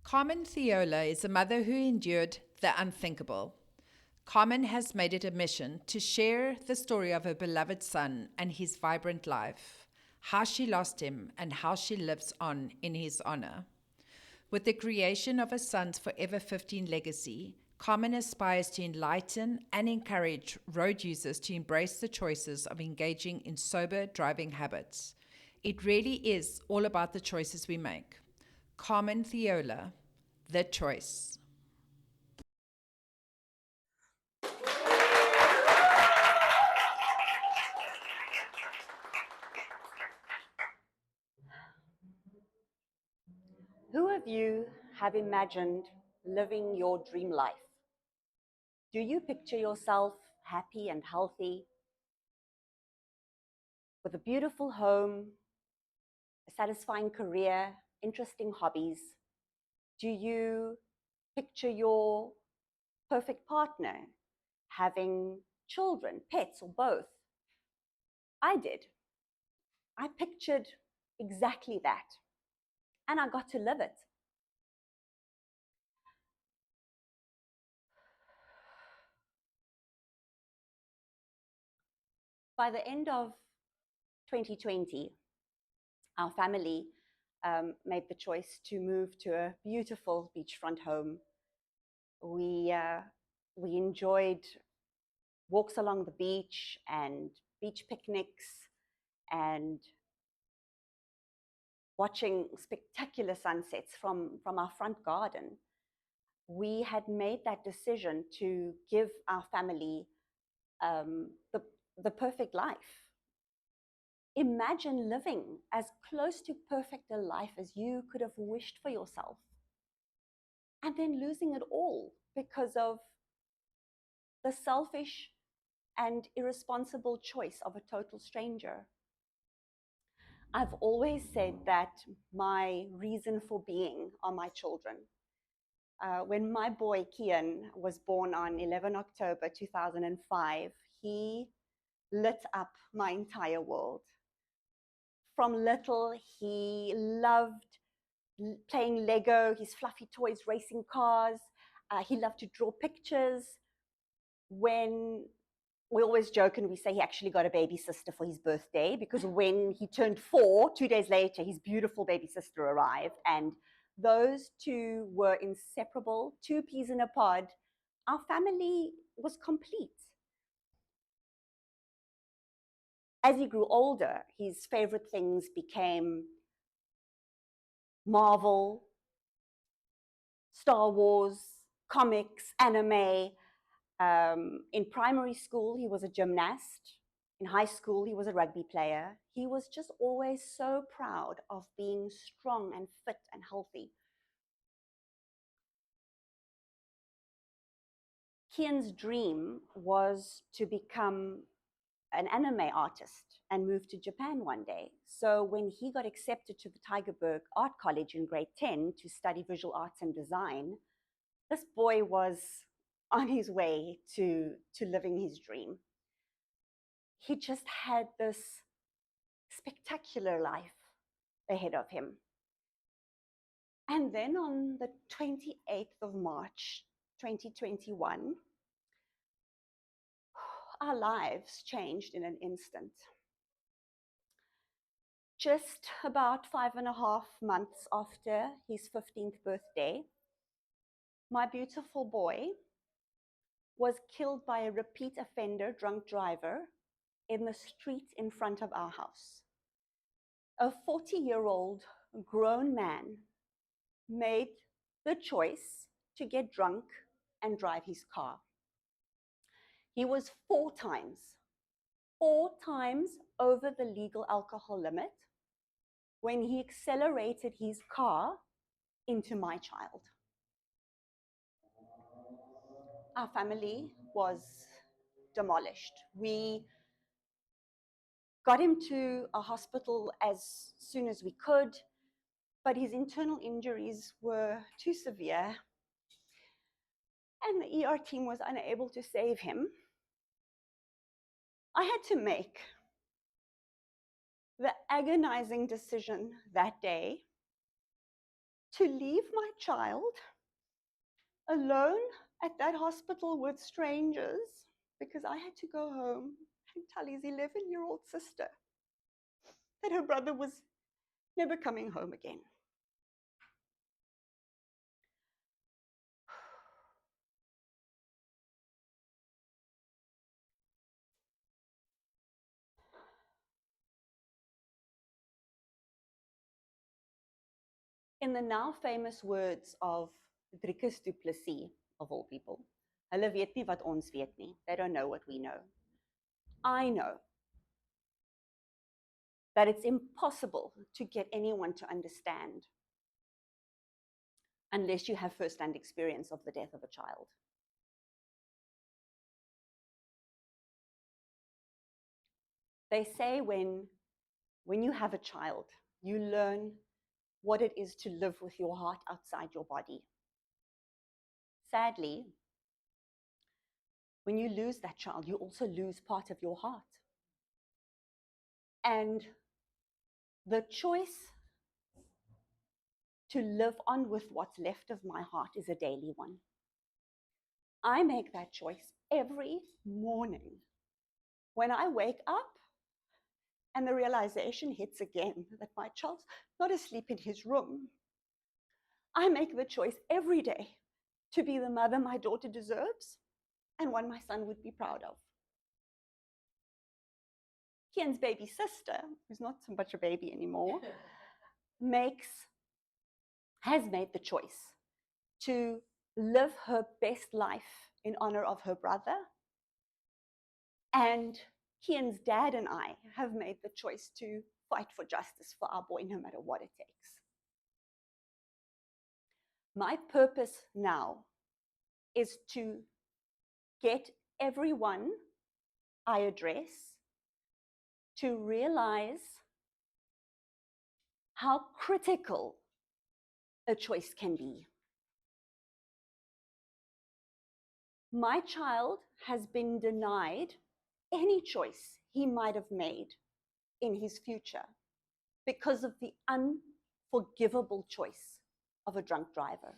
Carmen Theola is a mother who endured the unthinkable. Carmen has made it a mission to share the story of her beloved son and his vibrant life, how she lost him, and how she lives on in his honor. With the creation of her son's Forever 15 Legacy, Carmen aspires to enlighten and encourage road users to embrace the choices of engaging in sober driving habits. It really is all about the choices we make. Carmen Theola, The Choice. Who of you have imagined living your dream life? Do you picture yourself happy and healthy, with a beautiful home, a satisfying career, interesting hobbies? Do you picture your perfect partner, having children, pets, or both? I did. I pictured exactly that, and I got to live it. By the end of 2020, our family made the choice to move to a beautiful beachfront home. We enjoyed walks along the beach and beach picnics and watching spectacular sunsets from our front garden. We had made that decision to give our family the perfect life. Imagine living as close to perfect a life as you could have wished for yourself, and then losing it all because of the selfish and irresponsible choice of a total stranger. I've always said that my reason for being are my children. When my boy Kian was born on 11 October 2005, he lit up my entire world. From little, he loved playing Lego, his fluffy toys, racing cars. He loved to draw pictures. When we always joke and we say he actually got a baby sister for his birthday, because when he turned 4, 2 days later, his beautiful baby sister arrived, and those two were inseparable, 2 peas in a pod. Our family was complete. As he grew older, his favorite things became Marvel, Star Wars, comics, anime. In primary school, he was a gymnast. In high school, he was a rugby player. He was just always so proud of being strong and fit and healthy. Kian's dream was to become an anime artist and move to Japan one day. So when he got accepted to the Tygerberg Art College in grade 10 to study visual arts and design, this boy was on his way to living his dream. He just had this spectacular life ahead of him. And then on the 28th of March, 2021, our lives changed in an instant. Just about 5.5 months after his 15th birthday, my beautiful boy was killed by a repeat offender drunk driver in the street in front of our house. A 40-year-old grown man made the choice to get drunk and drive his car. He was 4 times over the legal alcohol limit when he accelerated his car into my child. Our family was demolished. We got him to a hospital as soon as we could, but his internal injuries were too severe, and the ER team was unable to save him. I had to make the agonizing decision that day to leave my child alone at that hospital with strangers because I had to go home and tell his 11-year-old sister that her brother was never coming home again. In the now famous words of Dricus du Plessis, of all people, hulle weet nie wat ons weet nie. They don't know what we know. I know that it's impossible to get anyone to understand unless you have first-hand experience of the death of a child. They say when you have a child, you learn what it is to live with your heart outside your body. Sadly, when you lose that child, you also lose part of your heart. And the choice to live on with what's left of my heart is a daily one. I make that choice every morning. When I wake up and the realization hits again that my child's not asleep in his room, I make the choice every day to be the mother my daughter deserves and one my son would be proud of. Kian's baby sister, who's not so much a baby anymore, has made the choice to live her best life in honor of her brother. And Kian's dad and I have made the choice to fight for justice for our boy, no matter what it takes. My purpose now is to get everyone I address to realize how critical a choice can be. My child has been denied any choice he might have made in his future because of the unforgivable choice of a drunk driver.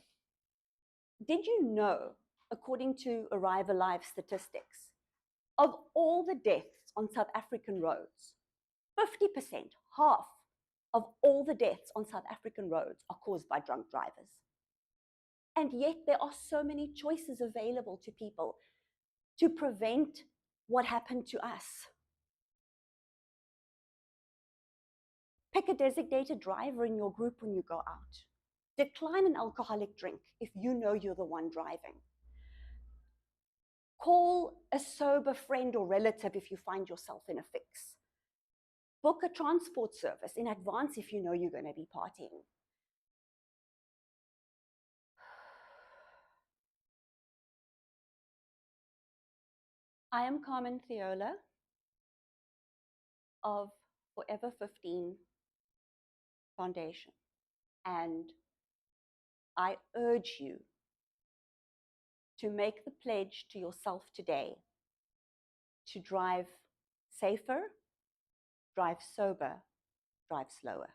Did you know, according to Arrive Alive statistics, of all the deaths on South African roads, 50%, half of all the deaths on South African roads are caused by drunk drivers? And yet there are so many choices available to people to prevent what happened to us. Pick a designated driver in your group when you go out. Decline an alcoholic drink if you know you're the one driving. Call a sober friend or relative if you find yourself in a fix. Book a transport service in advance if you know you're going to be partying. I am Carmen Theola of Forever15 Foundation, and I urge you to make the pledge to yourself today to drive safer, drive sober, drive slower.